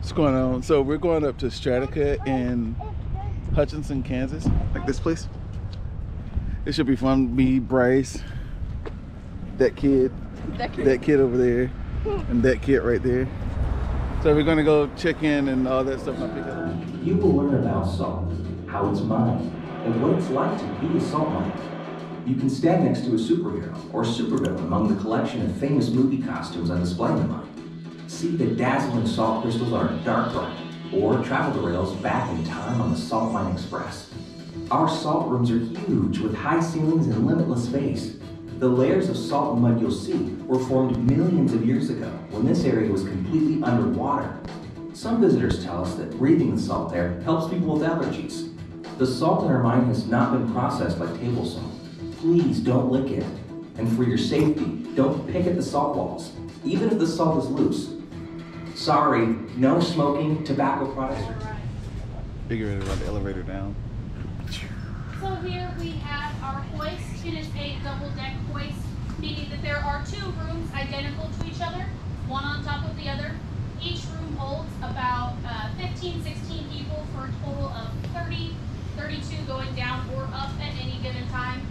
What's going on? So we're going up to STRATACA in Hutchinson, Kansas. Like this place. It should be fun. Me, Bryce, that kid over there, and that kid right there. So we're gonna go check in and all that stuff. You will learn about salt, how it's mined, and what it's like to be a salt miner. You can stand next to a superhero or supervillain among the collection of famous movie costumes on display in the mine. See the dazzling salt crystals on a dark ride, or travel the rails back in time on the Salt Mine Express. Our salt rooms are huge with high ceilings and limitless space. The layers of salt and mud you'll see were formed millions of years ago when this area was completely underwater. Some visitors tell us that breathing the salt there helps people with allergies. The salt in our mine has not been processed like table salt. Please don't lick it. And for your safety, don't pick at the salt walls, even if the salt is loose. Sorry, no smoking, tobacco products. Figure it around the elevator down. So here we have our hoist. It is a double-deck hoist, meaning that there are two rooms identical to each other, one on top of the other. Each room holds about 15, 16 people for a total of 30, 32 going down or up at any given time.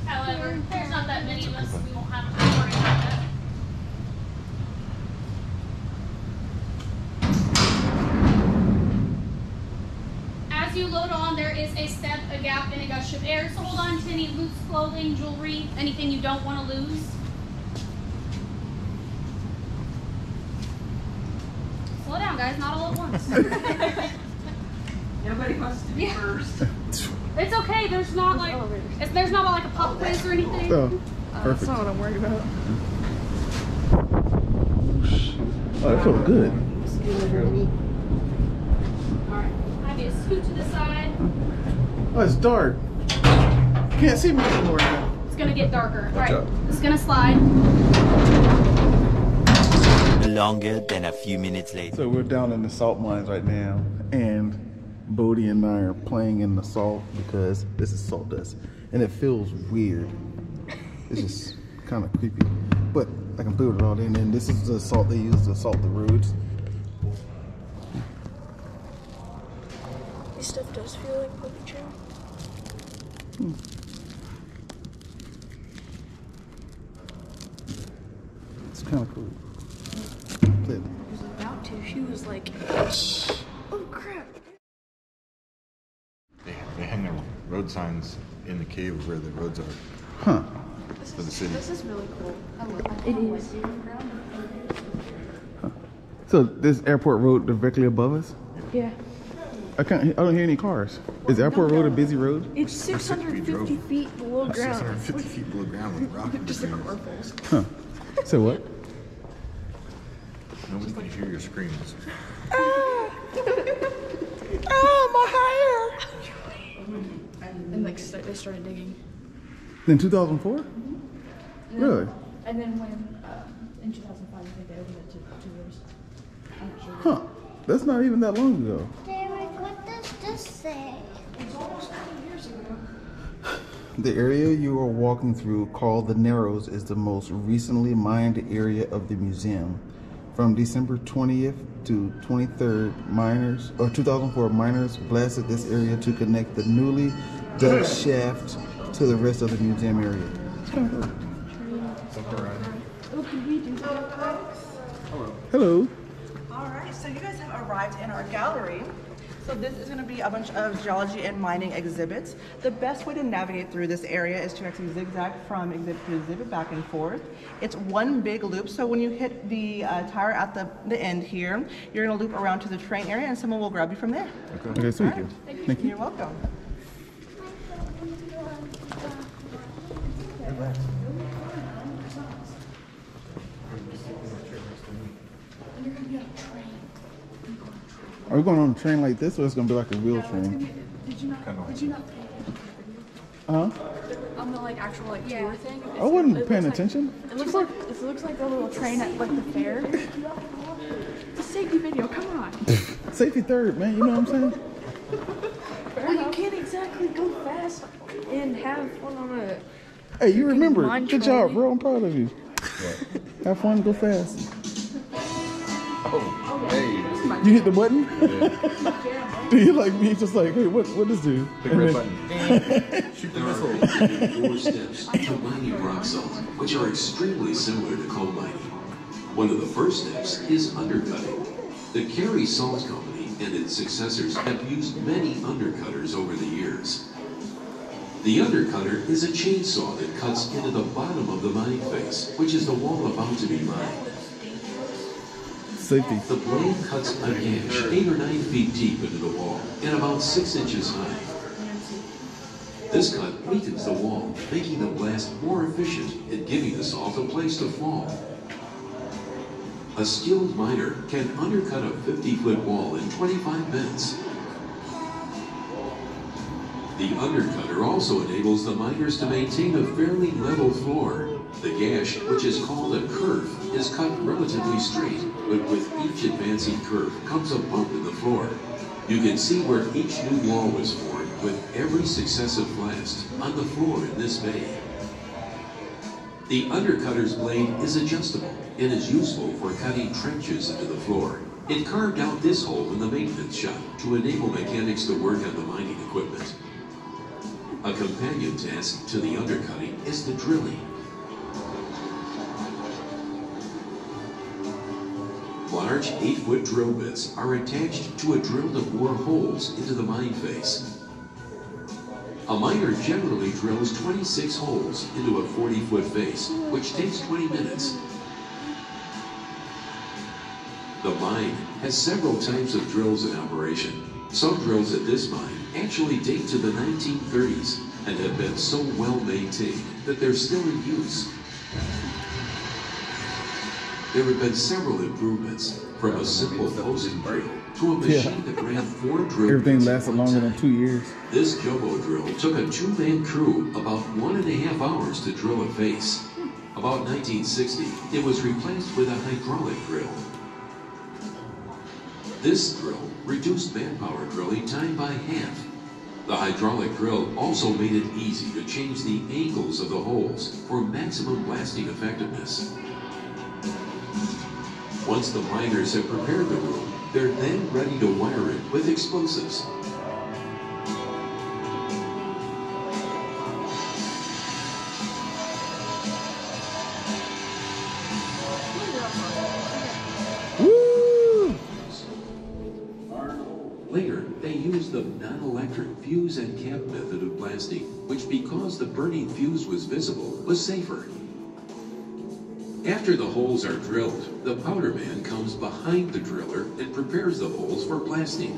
However, there's not that many of us, so we won't have to worry about that. As you load on, there is a step, a gap, and a gush of air, so hold on to any loose clothing, jewelry, anything you don't want to lose. Slow down, guys, not all at once. Nobody wants to be first. It's okay, there's not like a pop quiz or anything. Oh, perfect. That's not what I'm worried about. Oh, that feels good. Alright, have you scoot to the side. Oh, it's dark. Can't see me anymore now. It's gonna get darker. Alright, it's gonna slide. Longer than a few minutes later. So we're down in the salt mines right now, and Bodie and I are playing in the salt because this is salt dust, and it feels weird. It's just kind of creepy, but I can put it all in. And this is the salt they use to salt the roads. This stuff does feel like puppy chow. It's kind of cool. She was about to. She was like, oh crap. They hang their road signs in the cave where the roads are. Huh. For the city. This is really cool. I love it. It is. Huh. So this airport road directly above us? Yeah. I don't hear any cars. Is Airport Road a busy road? It's 650 feet below ground. 650 feet below ground with rocket Just like car falls. Huh. So what? Nobody can hear your screams. My hair! And like they started digging. In 2004? Mm-hmm. Really? And then when in 2005, I think they opened it to 2 years. I'm not sure. Huh. That's not even that long ago. Derek, what does this say? It's almost 20 years ago. The area you are walking through, called the Narrows, is the most recently mined area of the museum. From December 20th to 23rd, 2004, miners blasted this area to connect the newly dug shaft to the rest of the museum area. It's kind of cool. Oh, can we do that? Hello. Alright, so you guys have arrived in our gallery. So this is going to be a bunch of geology and mining exhibits. The best way to navigate through this area is to actually zigzag from exhibit to exhibit back and forth. It's one big loop, so when you hit the tire at the end here, you're going to loop around to the train area and someone will grab you from there. Okay, thank you. Thank you. You're welcome. Are we going on a train like this, or it's going to be like a real train? Did you not pay? Uh-huh. On the like actual like tour thing? I wasn't paying attention. It looks like the little train at like the fair. It's a safety video, come on. Safety third, man, you know what I'm saying? Well, you can't exactly go fast and have fun on a... Hey, you remember. Good job, train. bro. I'm proud of you. Have fun, go fast. Oh. Hey. You hit the button? Yeah. Do you like me? Just like, hey, what does do? The red button. Shoot the There are missile. basically 4 steps to mining rock salt, which are extremely similar to coal mining. One of the first steps is undercutting. The Carey Salt Company and its successors have used many undercutters over the years. The undercutter is a chainsaw that cuts into the bottom of the mine face, which is the wall about to be mined. Safety. The blade cuts a gash 8 or 9 feet deep into the wall and about 6 inches high. This cut weakens the wall, making the blast more efficient and giving the salt a place to fall. A skilled miner can undercut a 50-foot wall in 25 minutes. The undercutter also enables the miners to maintain a fairly level floor. The gash, which is called a kerf, is cut relatively straight, but with each advancing kerf comes a bump in the floor. You can see where each new wall was formed with every successive blast on the floor in this bay. The undercutter's blade is adjustable and is useful for cutting trenches into the floor. It carved out this hole in the maintenance shop to enable mechanics to work on the mining equipment. A companion task to the undercutting is the drilling. Large 8-foot drill bits are attached to a drill to bore holes into the mine face. A miner generally drills 26 holes into a 40-foot face, which takes 20 minutes. The mine has several types of drills in operation. Some drills at this mine actually date to the 1930s and have been so well maintained that they're still in use. There have been several improvements, from a simple posing drill to a machine that ran 4 drill Everything bits at lasted one longer time. than 2 years. This jumbo drill took a 2-man crew about 1.5 hours to drill a face. About 1960, it was replaced with a hydraulic drill. This drill reduced manpower drilling time by half. The hydraulic drill also made it easy to change the angles of the holes for maximum blasting effectiveness. Once the miners have prepared the room, they're then ready to wire it with explosives. Woo! Later, they used the non-electric fuse and cap method of blasting, which, because the burning fuse was visible, was safer. After the holes are drilled, the powder man comes behind the driller and prepares the holes for blasting.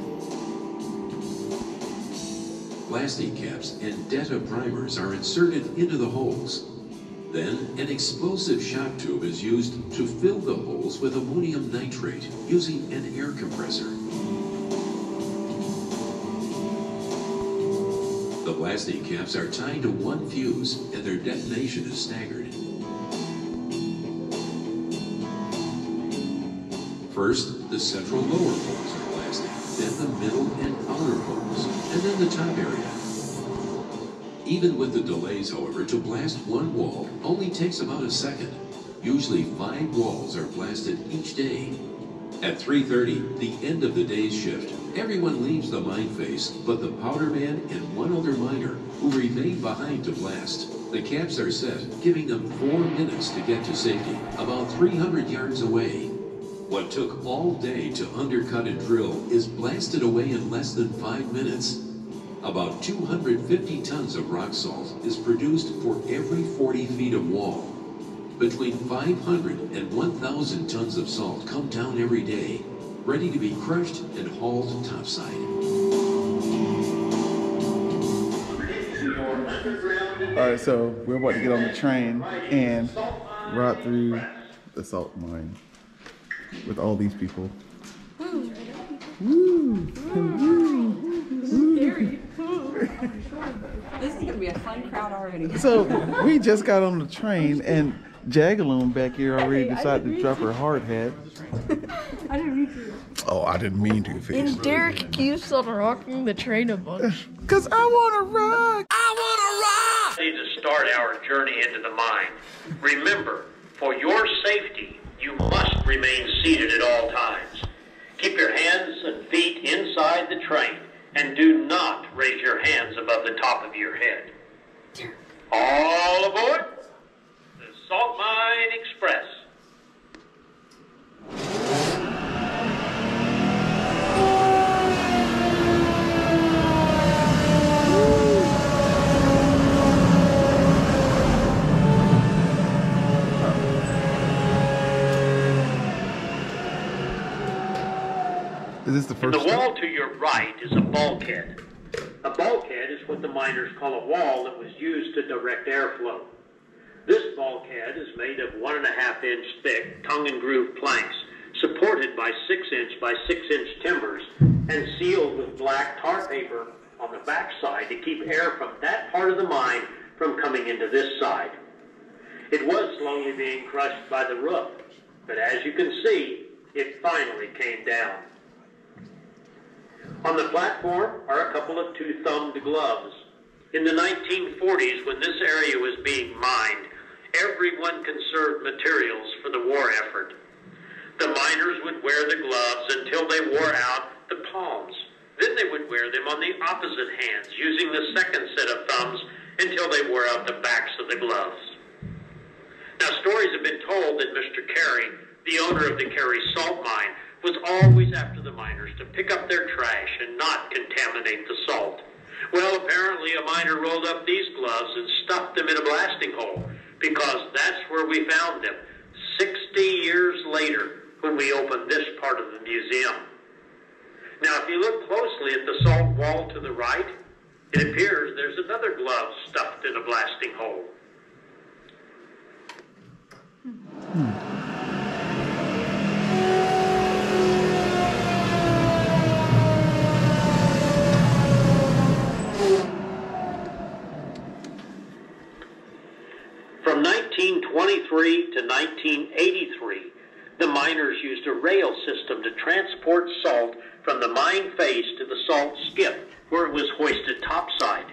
Blasting caps and detta primers are inserted into the holes. Then, an explosive shock tube is used to fill the holes with ammonium nitrate using an air compressor. The blasting caps are tied to one fuse and their detonation is staggered. First, the central lower holes are blasted, then the middle and outer holes, and then the top area. Even with the delays, however, to blast one wall only takes about a second. Usually 5 walls are blasted each day. At 3:30, the end of the day's shift, everyone leaves the mine face but the powder man and one other miner who remain behind to blast. The caps are set, giving them 4 minutes to get to safety, about 300 yards away. What took all day to undercut and drill is blasted away in less than 5 minutes. About 250 tons of rock salt is produced for every 40 feet of wall. Between 500 and 1,000 tons of salt come down every day, ready to be crushed and hauled topside. All right, so we're about to get on the train and ride through the salt mine with all these people. Woo. Woo! Scary. This is going to be a fun crowd already. So we just got on the train and Jagaloon back here already decided to drop her hard hat. I didn't mean to. Oh, I didn't mean to, Fish. And Derek keeps on rocking the train a bunch. Cause I wanna rock! Ready to start our journey into the mine. Remember, for your safety, you must remain seated at all times. Is this the In first the wall to your right is a bulkhead. A bulkhead is what the miners call a wall that was used to direct airflow. This bulkhead is made of 1.5 inch thick tongue and groove planks, supported by 6 inch by 6 inch timbers, and sealed with black tar paper on the backside to keep air from that part of the mine from coming into this side. It was slowly being crushed by the roof, but as you can see, it finally came down. On the platform are a couple of two-thumbed gloves. In the 1940s, when this area was being mined, everyone conserved materials for the war effort. The miners would wear the gloves until they wore out the palms. Then they would wear them on the opposite hands, using the second set of thumbs until they wore out the backs of the gloves. Now, stories have been told that Mr. Carey, the owner of the Carey salt mine, was always after the miners to pick up their trash and not contaminate the salt. Well, apparently a miner rolled up these gloves and stuffed them in a blasting hole, because that's where we found them 60 years later when we opened this part of the museum. Now, if you look closely at the salt wall to the right, it appears there's another glove stuffed in a blasting hole. From 1923 to 1983, the miners used a rail system to transport salt from the mine face to the salt skip, where it was hoisted topside.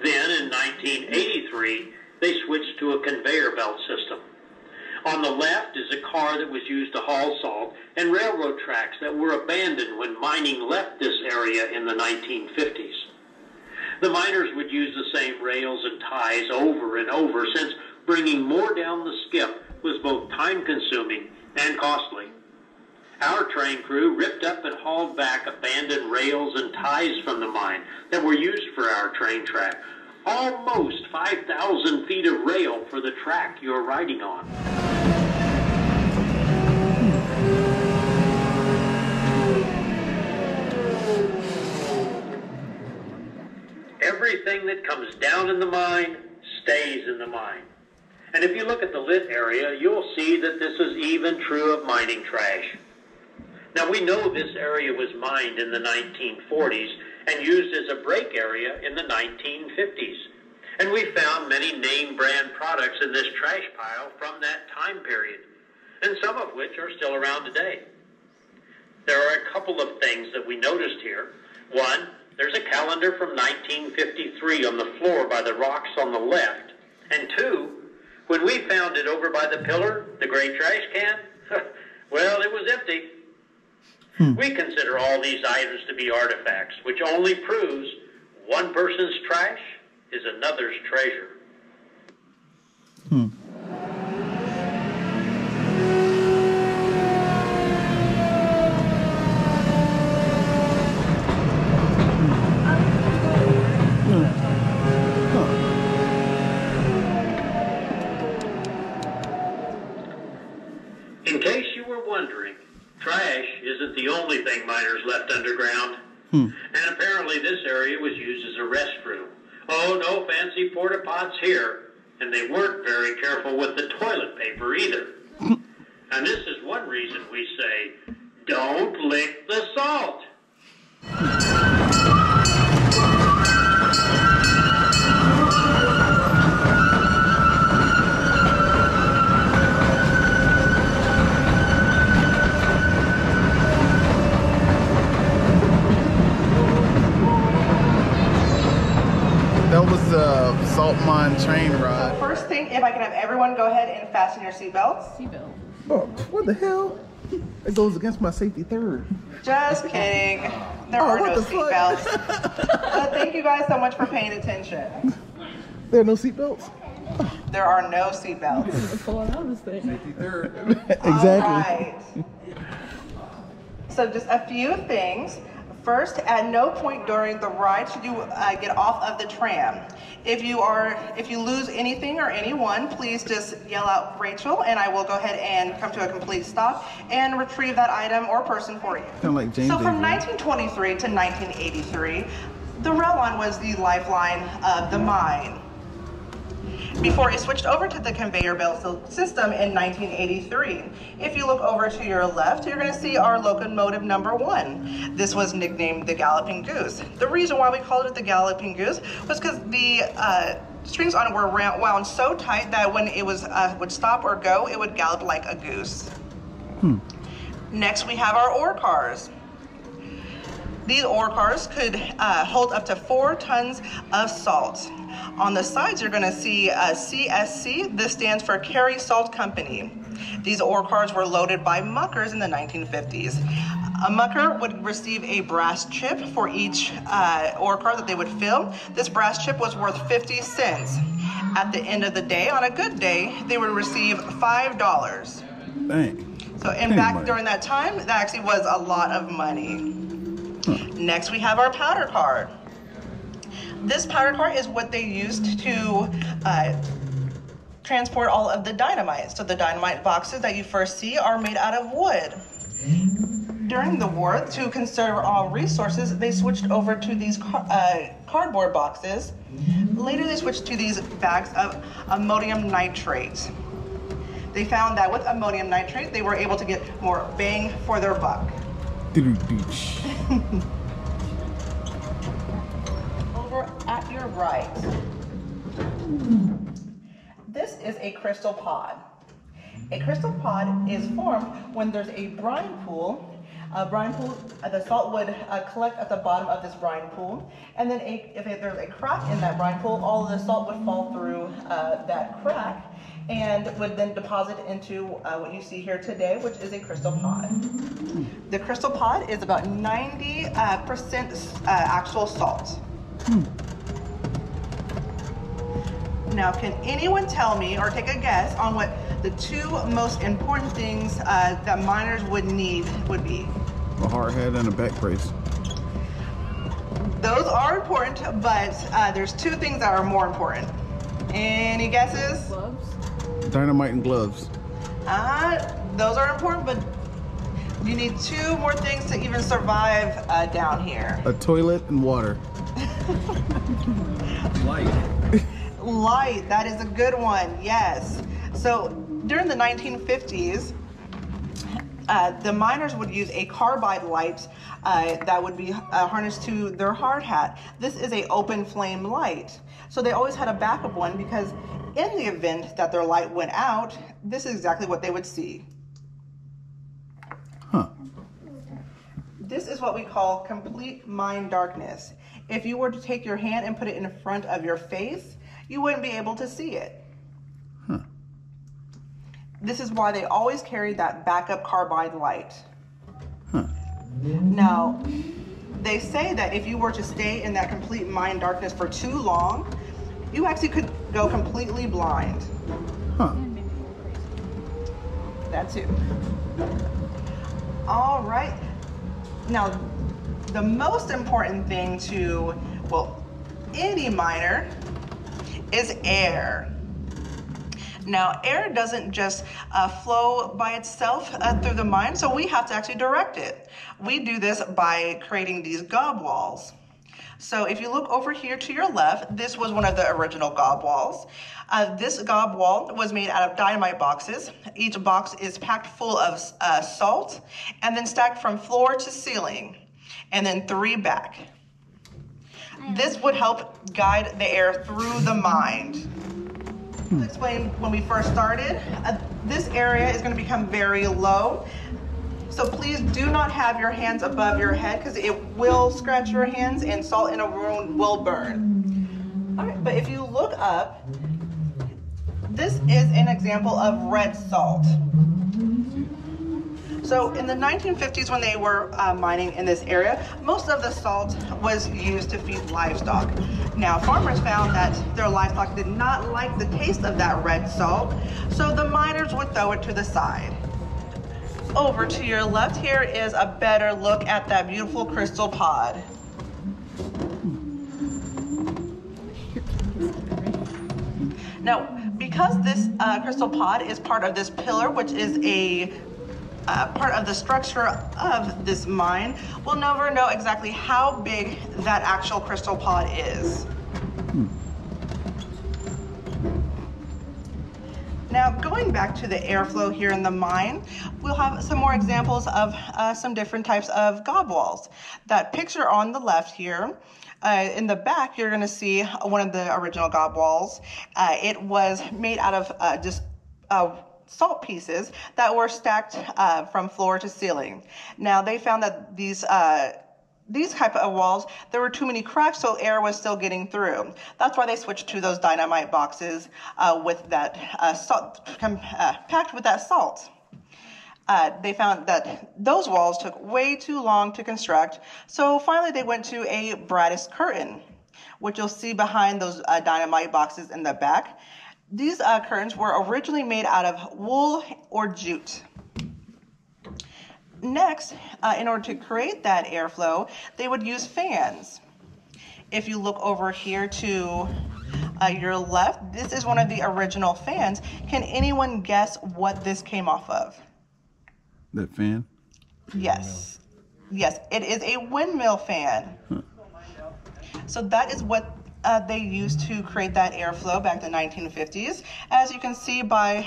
Then, in 1983, they switched to a conveyor belt system. On the left is a car that was used to haul salt, and railroad tracks that were abandoned when mining left this area in the 1950s. The miners would use the same rails and ties over and over, since bringing more down the skip was both time-consuming and costly. Our train crew ripped up and hauled back abandoned rails and ties from the mine that were used for our train track. Almost 5,000 feet of rail for the track you're riding on. Everything that comes down in the mine stays in the mine. And if you look at the lit area, you'll see that this is even true of mining trash. Now, we know this area was mined in the 1940s and used as a break area in the 1950s. And we found many name brand products in this trash pile from that time period, and some of which are still around today. There are a couple of things that we noticed here. One, there's a calendar from 1953 on the floor by the rocks on the left. And two, when we found it over by the pillar, the gray trash can, well, it was empty. We consider all these items to be artifacts, which only proves one person's trash is another's treasure. In case you were wondering, trash isn't the only thing miners left underground. And apparently this area was used as a restroom. Oh, no fancy porta pots here. And they weren't very careful with the toilet paper either. And this is one reason we say, don't lick the salt. That was the salt mine train ride. So first thing, if I can have everyone go ahead and fasten your seatbelts. Seatbelt. Oh, what the hell? It goes against my safety third. Just kidding. There are no seatbelts. But thank you guys so much for paying attention. There are no seatbelts? There are no seatbelts. Pulling out of this thing. Safety third. Exactly. All right. So just a few things. First, at no point during the ride should you get off of the tram. If you lose anything or anyone, please just yell out Rachel, and I will go ahead and come to a complete stop and retrieve that item or person for you. Kind of like James So from Avery. 1923 to 1983, the rail line was the lifeline of the mine, before it switched over to the conveyor belt system in 1983. If you look over to your left, you're going to see our locomotive number 1. This was nicknamed the Galloping Goose. The reason why we called it the Galloping Goose was because the strings on it were wound so tight that when it would stop or go, it would gallop like a goose. Next, we have our ore cars. These ore cars could hold up to 4 tons of salt. On the sides, you're going to see CSC. This stands for Carry Salt Company. These ore cars were loaded by muckers in the 1950s. A mucker would receive a brass chip for each ore car that they would fill. This brass chip was worth 50 cents. At the end of the day, on a good day, they would receive $5. Dang. So, and back during that time, that actually was a lot of money. Next, we have our powder car. This powder car is what they used to transport all of the dynamite. So the dynamite boxes that you first see are made out of wood. During the war, to conserve all resources, they switched over to these cardboard boxes. Later, they switched to these bags of ammonium nitrate. They found that with ammonium nitrate, they were able to get more bang for their buck. Over at your right, this is a crystal pod. A crystal pod is formed when there's a brine pool. The salt would collect at the bottom of this brine pool, and then if there's a crack in that brine pool, all of the salt would fall through that crack and would then deposit into what you see here today, which is a crystal pod. The crystal pod is about 90% actual salt. Now, can anyone tell me or take a guess on what the 2 most important things that miners would need would be? A hard hat and a back brace. Those are important, but there's 2 things that are more important. Any guesses? Gloves. Dynamite and gloves. Those are important, but you need 2 more things to even survive down here. A toilet and water. Light. Light, that is a good one, yes. So during the 1950s, the miners would use a carbide light that would be harnessed to their hard hat. This is a open flame light. So they always had a backup one because in the event that their light went out, this is exactly what they would see. This is what we call complete mine darkness. If you were to take your hand and put it in front of your face, you wouldn't be able to see it. This is why they always carried that backup carbide light. Now, they say that if you were to stay in that complete mine darkness for too long, you actually could go completely blind. That too. All right. Now, the most important thing to, well, any miner is air. Now, air doesn't just flow by itself through the mine, so we have to actually direct it. We do this by creating these gob walls. So if you look over here to your left, this was one of the original gob walls. This gob wall was made out of dynamite boxes. Each box is packed full of salt and then stacked from floor to ceiling, and then 3 back. This would help guide the air through the mine. To explain when we first started, this area is going to become very low. So please do not have your hands above your head because it will scratch your hands and salt in a wound will burn. All right, but if you look up, this is an example of red salt. So in the 1950s when they were mining in this area, most of the salt was used to feed livestock. Now farmers found that their livestock did not like the taste of that red salt, so the miners would throw it to the side. over to your left here is a better look at that beautiful crystal pod. Now, because this crystal pod is part of this pillar, which is a part of the structure of this mine, we'll never know exactly how big that actual crystal pod is. Now, going back to the airflow here in the mine, we'll have some more examples of some different types of gob walls. That picture on the left here, in the back, you're going to see one of the original gob walls. It was made out of just salt pieces that were stacked from floor to ceiling. Now, they found that these type of walls, there were too many cracks, so air was still getting through. That's why they switched to those dynamite boxes with that salt, packed with that salt. They found that those walls took way too long to construct, so finally they went to a brattice curtain, which you'll see behind those dynamite boxes in the back. These curtains were originally made out of wool or jute. Next, in order to create that airflow, they would use fans. If you look over here to your left, this is one of the original fans. Can anyone guess what this came off of? That fan? Yes. Yes, it is a windmill fan. Huh. So that is what they used to create that airflow back in the 1950s. As you can see by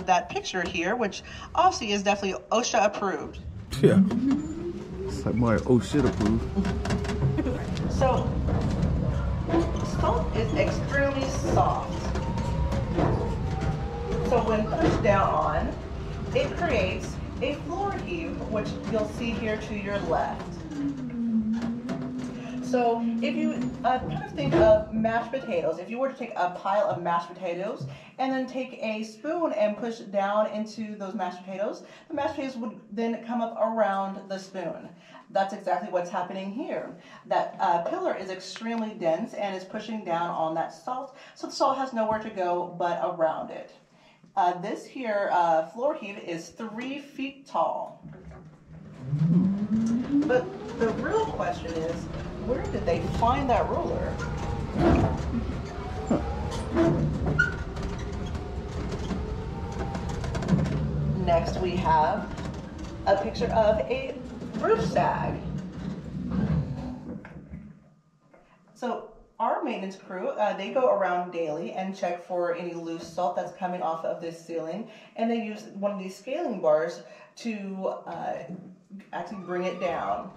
that picture here, which obviously is definitely OSHA approved. Yeah. It's like my oh shit approved. So, salt is extremely soft. So when pushed down on, it creates a floor heave, which you'll see here to your left. So if you kind of think of mashed potatoes, if you were to take a pile of mashed potatoes and then take a spoon and push it down into those mashed potatoes, the mashed potatoes would then come up around the spoon. That's exactly what's happening here. That pillar is extremely dense and is pushing down on that salt, so the salt has nowhere to go but around it. This here floor heave is 3 feet tall. But the real question is, where did they find that ruler? Next we have a picture of a roof sag. So our maintenance crew, they go around daily and check for any loose salt that's coming off of this ceiling, and they use one of these scaling bars to actually bring it down.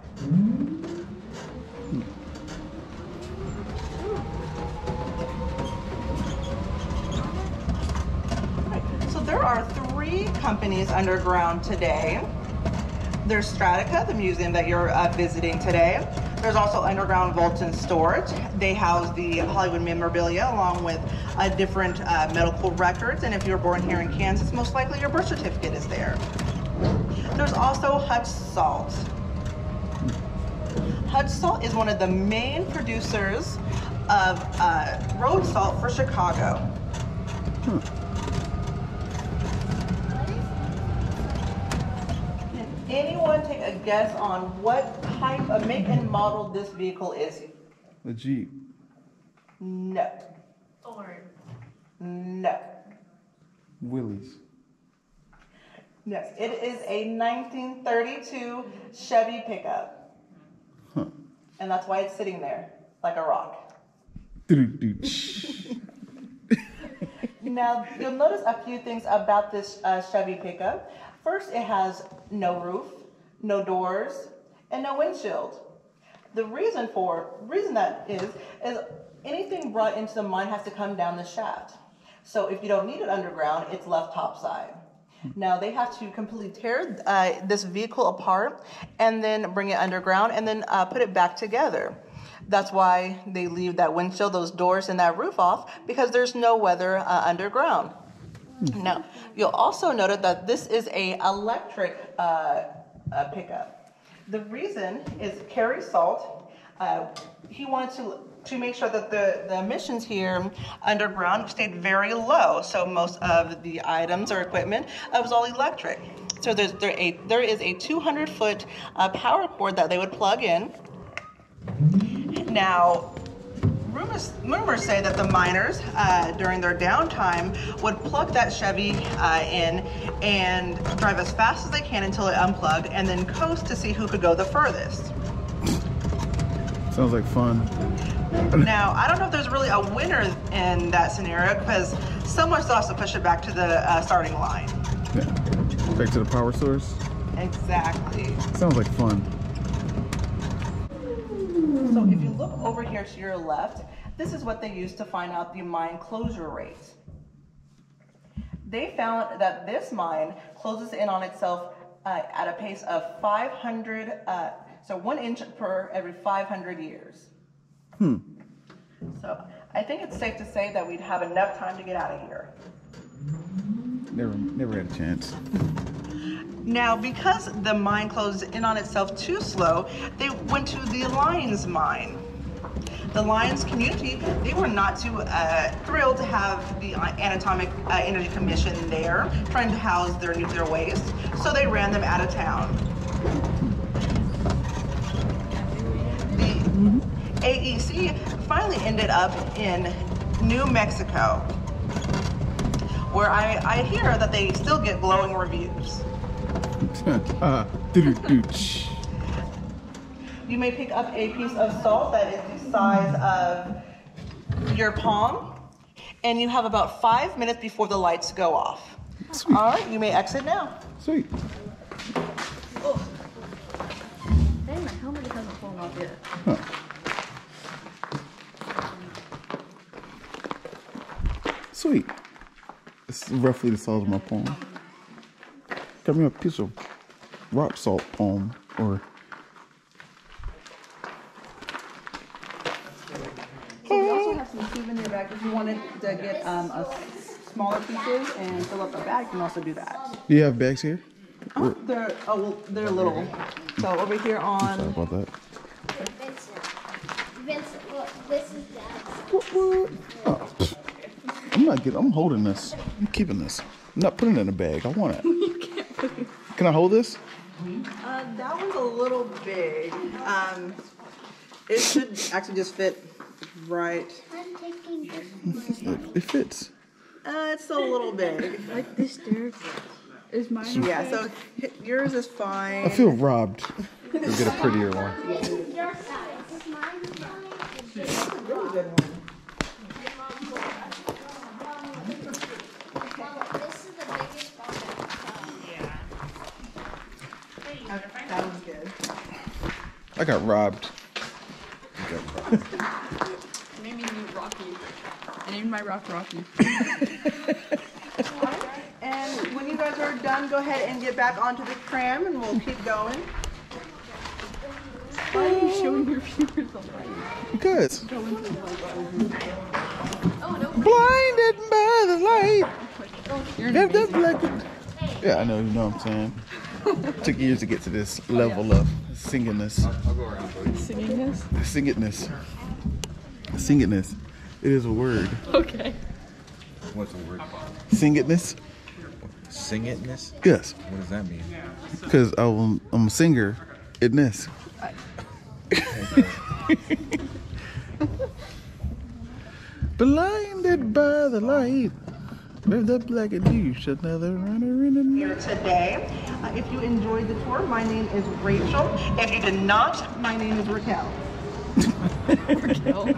So there are 3 companies underground today. There's STRATACA, the museum that you're visiting today. There's also Underground Vaults and Storage. They house the Hollywood memorabilia along with different medical records. And if you were born here in Kansas, most likely your birth certificate is there. There's also Hutch Salt. Hutch Salt is one of the main producers of road salt for Chicago. Can anyone take a guess on what type of make and model this vehicle is? A Jeep. No. Ford. No. Willys. Yes, it is a 1932 Chevy pickup. Huh. And that's why it's sitting there like a rock. Now, you'll notice a few things about this Chevy pickup. First, it has no roof, no doors, and no windshield. The reason that is anything brought into the mine has to come down the shaft. So if you don't need it underground, it's left topside. Now they have to completely tear this vehicle apart and then bring it underground and then put it back together. That's why they leave that windshield, those doors, and that roof off, because there's no weather underground. Now, you'll also note that this is an electric pickup. The reason is Kerry Salt, he wanted to make sure that the emissions here underground stayed very low. So most of the items or equipment was all electric. So there is a 200-foot power cord that they would plug in. Now, rumors say that the miners, during their downtime, would plug that Chevy in and drive as fast as they can until it unplugged, and then coast to see who could go the furthest. Sounds like fun. Now, I don't know if there's really a winner in that scenario because someone still has to push it back to the starting line. Yeah. Back to the power source? Exactly. Sounds like fun. So if you look over here to your left, this is what they used to find out the mine closure rate. They found that this mine closes in on itself at a pace of 500, so 1 inch per every 500 years. So I think it's safe to say that we'd have enough time to get out of here. Never had a chance. Now, because the mine closed in on itself too slow, they went to the Lions mine. The Lions community, they were not too thrilled to have the Atomic Energy Commission there trying to house their nuclear waste, so they ran them out of town. The AEC finally ended up in New Mexico, where I hear that they still get glowing reviews. You may pick up a piece of salt that is the size of your palm, and you have about 5 minutes before the lights go off. Sweet. All right, you may exit now. Sweet. Oh. Dang, my helmet hasn't fallen off yet. Huh. Sweet. It's roughly the size of my palm. Got me a piece of rock salt palm, or so we also have some souvenir bags. If you wanted to get a smaller pieces and fill up a bag, you can also do that. Do you have bags here? They're little. So over here on. Sorry about that. Vincent, look, this is Dad's. Oh. I'm holding this. I'm keeping this. I'm not putting it in a bag. I want it. You can't put it. Can I hold this? That one's a little big. It should actually just fit right. I'm taking this. It fits. It's a little big. Like this, Derek. Is mine? Yeah, so yours is fine. I feel robbed. You'll get a prettier one. Your size. Is mine fine? That's a really good one. This is the biggest one. That one's good. I got robbed. Made me meet Rocky. I named my rock Rocky. And when you guys are done, go ahead and get back onto the tram and we'll keep going. Why are you showing your viewers the light? Because. Go into the light. Oh, no. Blinded by the light. You're Yeah, I know, you know what I'm saying. Took years to get to this level of singingness. I'll go around for you. Singingness? Singingness. Singingness. It is a word. Okay. What's the word? Singingness? Sing itness? Yes. What does that mean? Because I'm a singer in this. Blinded by the light. Lived up like a douche, another runner in the Here today. If you enjoyed the tour, my name is Rachel. If you did not, my name is Raquel. Raquel.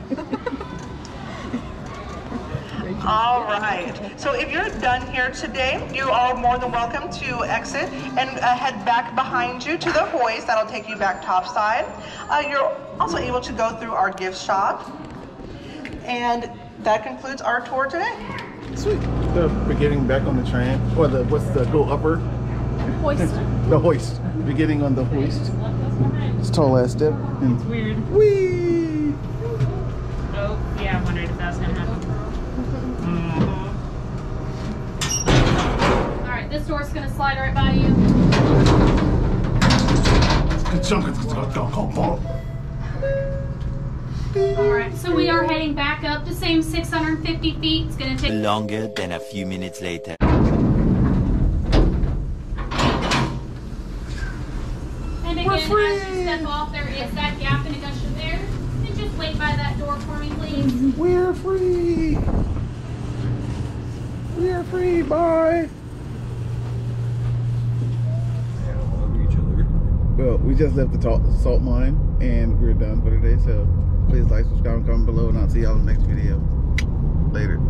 All right. So if you're done here today, you are more than welcome to exit and head back behind you to the hoist. That'll take you back topside. You're also able to go through our gift shop. And that concludes our tour today. Sweet. We're getting back on the tram. Or what's the go upper? Hoist. The hoist. We're getting on the hoist. It's tall ass step. And It's weird. whee! Oh, yeah, I wondered if that was gonna happen. Alright, this door's gonna slide right by you. Alright, so we are heading back up the same 650 feet. It's gonna take Longer than a few minutes later. step off, there is that gap in a gush of air. And just wait by that door for me, please. We're free. We're free. Bye. Well, we just left the salt mine and we're done for today. So please like, subscribe, and comment below, and I'll see y'all in the next video. Later.